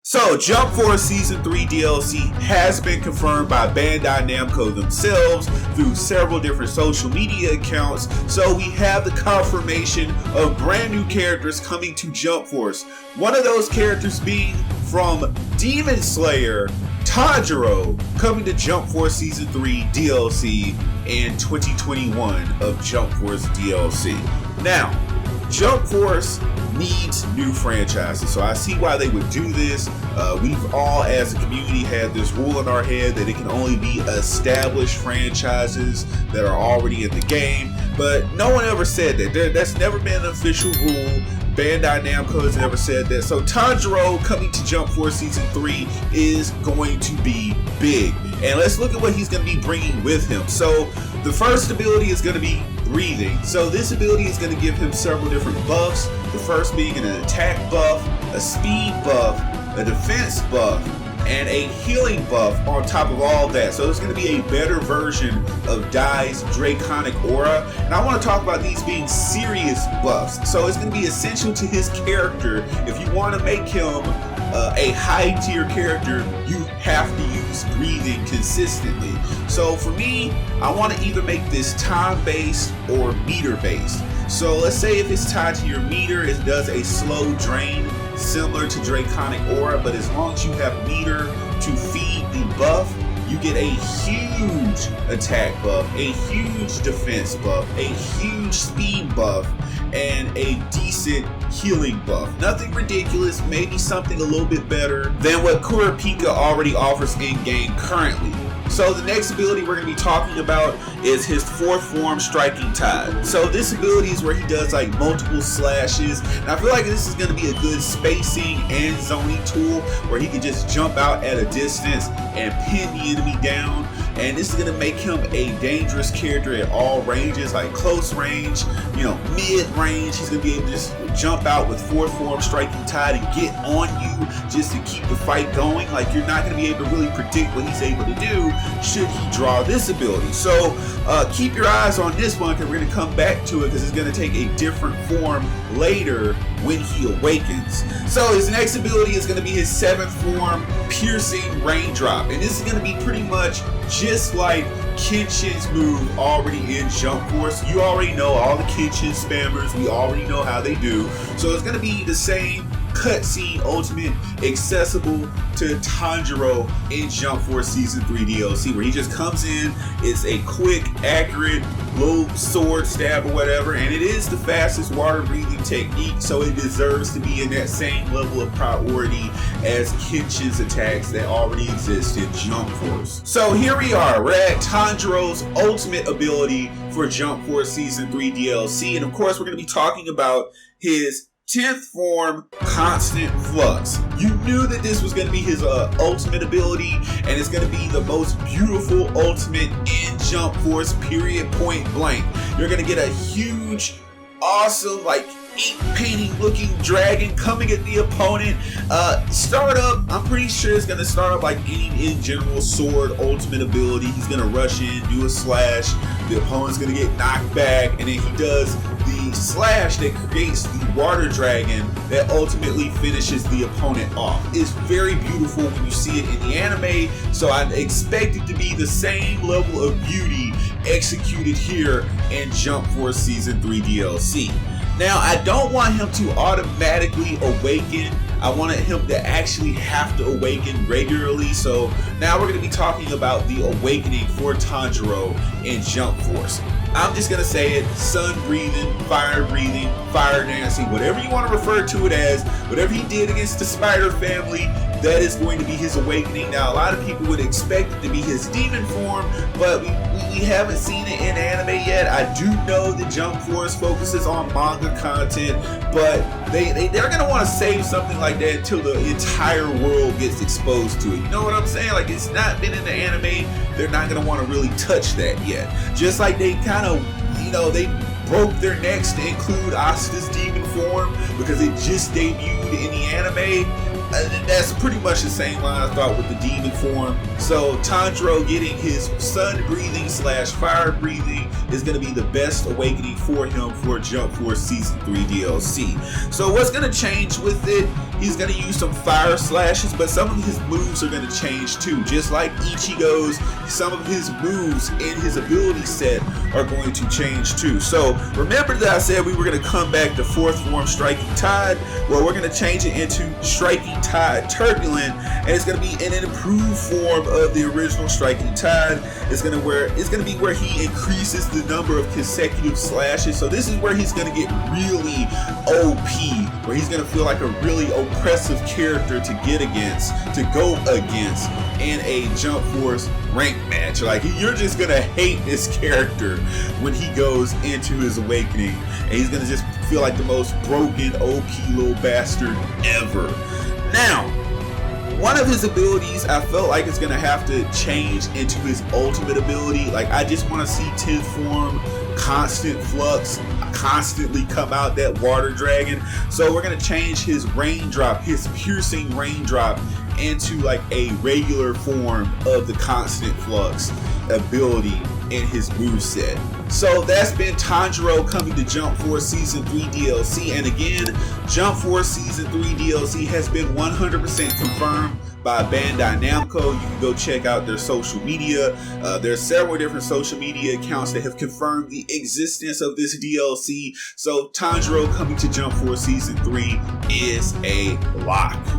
So, Jump Force Season 3 DLC has been confirmed by Bandai Namco themselves through several different social media accounts. So, we have the confirmation of brand new characters coming to Jump Force. One of those characters being from Demon Slayer, Tanjiro, coming to Jump Force Season 3 DLC in 2021 of Jump Force DLC. Now, Jump Force needs new franchises, so I see why they would do this. We've all, as a community, had this rule in our head that it can only be established franchises that are already in the game, but no one ever said that. That's never been an official rule. Bandai Namco has never said that. So Tanjiro coming to Jump Force Season 3 is going to be big. And let's look at what he's going to be bringing with him. So the first ability is going to be breathing. So this ability is going to give him several different buffs. The first being an attack buff, a speed buff, a defense buff, and a healing buff on top of all that. So it's going to be a better version of Dai's Draconic Aura. And I want to talk about these being serious buffs. So it's going to be essential to his character. If you want to make him a high tier character, you have to use breathing consistently. So for me, I want to either make this time based or meter based. So let's say if it's tied to your meter, it does a slow drain similar to Draconic Aura, but as long as you have meter to feed the buff, you get a huge attack buff, a huge defense buff, a huge speed buff, and a decent healing buff. Nothing ridiculous, maybe something a little bit better than what Kurapika already offers in-game currently. So the next ability we're going to be talking about is his fourth form, Striking Tide. So this ability is where he does like multiple slashes. And I feel like this is going to be a good spacing and zoning tool where he can just jump out at a distance and pin the enemy down. And this is going to make him a dangerous character at all ranges, like close range, mid range. He's going to be able to just jump out with fourth form Striking Tide and get on you just to keep the fight going. Like, you're not going to be able to really predict what he's able to do should he draw this ability. So keep your eyes on this one, because we're going to come back to it, because it's going to take a different form later when he awakens. So his next ability is going to be his seventh form, Piercing Raindrop. And this is going to be pretty much just like Kenshin's move already in Jump Force. You already know all the Kenshin spammers. We already know how they do. So it's going to be the same cutscene ultimate accessible to Tanjiro in Jump Force Season 3 DLC, where he just comes in, it's a quick, accurate, low sword stab or whatever, and it is the fastest water breathing technique, so it deserves to be in that same level of priority as Kenshin's attacks that already exist in Jump Force. So here we are, we're at Tanjiro's ultimate ability for Jump Force Season 3 DLC, and of course we're going to be talking about his 10th form, Constant Flux. You knew that this was going to be his ultimate ability, and it's going to be the most beautiful ultimate in Jump Force, period, point blank. You're going to get a huge, awesome, like ink painting looking dragon coming at the opponent. Startup, I'm pretty sure it's going to start up like any in general sword ultimate ability. He's going to rush in, do a slash, the opponent's going to get knocked back, and then he does the slash that creates the water dragon that ultimately finishes the opponent off. It's very beautiful when you see it in the anime, so I expect it to be the same level of beauty executed here in Jump Force Season 3 DLC. Now, I don't want him to automatically awaken. I wanted him to actually have to awaken regularly. So now we're going to be talking about the awakening for Tanjiro in Jump Force. I'm just going to say it, sun breathing, fire dancing, whatever you want to refer to it as, whatever he did against the Spider family, that is going to be his awakening. Now, a lot of people would expect it to be his demon form, but we haven't seen it in anime yet. I do know that Jump Force focuses on manga content, but they're going to want to save something like that until the entire world gets exposed to it. You know what I'm saying? Like, it's not been in the anime. They're not going to want to really touch that yet. Just like they kind of, they broke their necks to include Asta's demon form because it just debuted in the anime. That's pretty much the same line I thought with the demon form. So Tanjiro getting his sun breathing / fire breathing is going to be the best awakening for him for Jump Force Season 3 DLC. So what's going to change with it He's going to use some fire slashes, but some of his moves are going to change too. Just like Ichigo's, some of his moves in his ability set are going to change too. So remember that I said we were going to come back to 4th form Striking Tide? Well, we're going to change it into Striking Tide Turbulent, and it's going to be in an improved form of the original Striking Tide. It's going to be where he increases the number of consecutive slashes. So this is where he's going to get really OP, where he's going to feel like a really oppressive character to get against, to go against in a Jump Force rank match. Like, you're just going to hate this character when he goes into his awakening, and he's going to just feel like the most broken OP little bastard ever. Now, one of his abilities, I felt like it's going to have to change into his ultimate ability. Like, I just want to see 10th form, constant flux, constantly come out that water dragon. So we're going to change his raindrop, his piercing raindrop, into like a regular form of the constant flux ability in his moveset. So that's been Tanjiro coming to Jump Force Season 3 DLC. And again, Jump Force Season 3 DLC has been 100% confirmed by Bandai Namco. You can go check out their social media. There's several different social media accounts that have confirmed the existence of this DLC. So Tanjiro coming to Jump Force Season 3 is a lock.